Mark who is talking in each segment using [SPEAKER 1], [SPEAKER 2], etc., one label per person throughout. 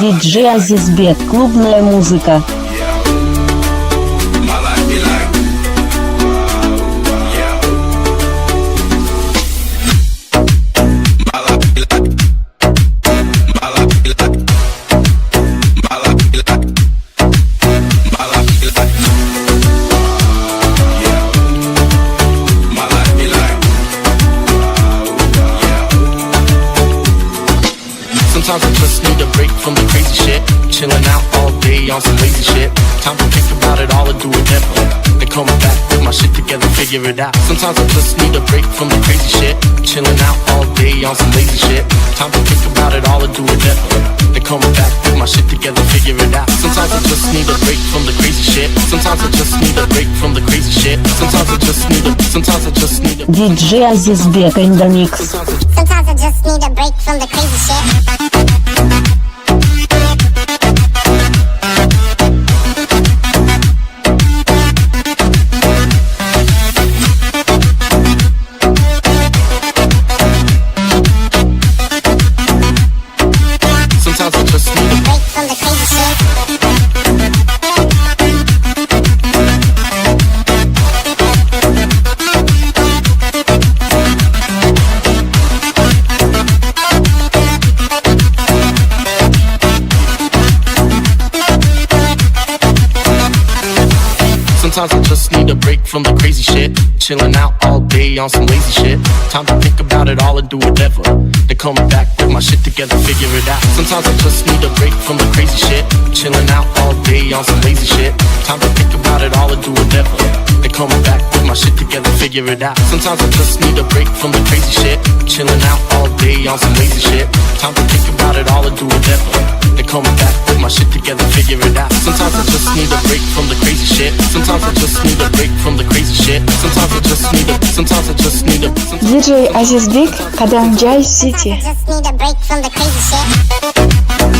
[SPEAKER 1] Диджей Азизбек, клубная музыка.
[SPEAKER 2] Sometimes I just need a break from the crazy shit. Chilling out all day on some lazy shit. Time to think about it all and do it never. Then coming back with my shit together, figure it out. Sometimes I just need a break from the crazy shit. Chilling out all day on some lazy shit. Time to think about it all and do it never. Then coming back with my shit together, figure it out. Sometimes I just need a break from the crazy shit. Sometimes I just need a break from the crazy shit. Sometimes I just need a
[SPEAKER 1] Диджей Азизбек in the mix.
[SPEAKER 3] Sometimes I just need a break from the crazy shit.
[SPEAKER 2] Sometimes I just need a
[SPEAKER 3] Break from the crazy shit.
[SPEAKER 2] Sometimes I just need a break from the crazy shit. Chilling out all day on some lazy shit. Time to think about it all and do whatever. Then coming back with my shit together, figure it out. Sometimes I just need a break from the crazy shit. Chilling out all day on some lazy shit. Time to think about it all and do whatever. Then coming back with my shit together, figure it out. Sometimes I just need a break from the crazy shit. Chilling out all day on some lazy shit. Time to think about it all and do whatever. Then coming back with my shit together, figure it out. Sometimes I just need a break from the crazy shit. Sometimes I just need a break from the crazy shit. Sometimes I just need a. Sometimes I just need a.
[SPEAKER 1] Диджей Азизбек, Кадам Джай Сити.
[SPEAKER 3] Just need a break from the crazy shit.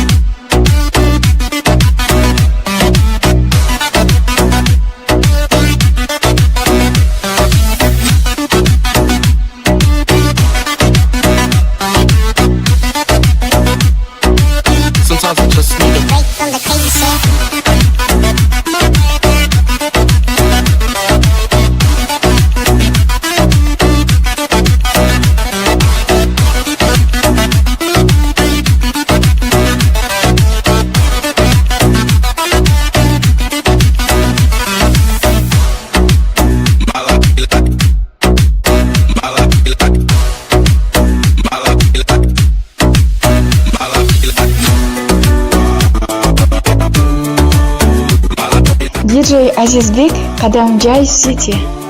[SPEAKER 2] Sometimes I just need a
[SPEAKER 3] Break from the crazy shit.
[SPEAKER 1] Диджей Азизбек, Кадам Джай Сити.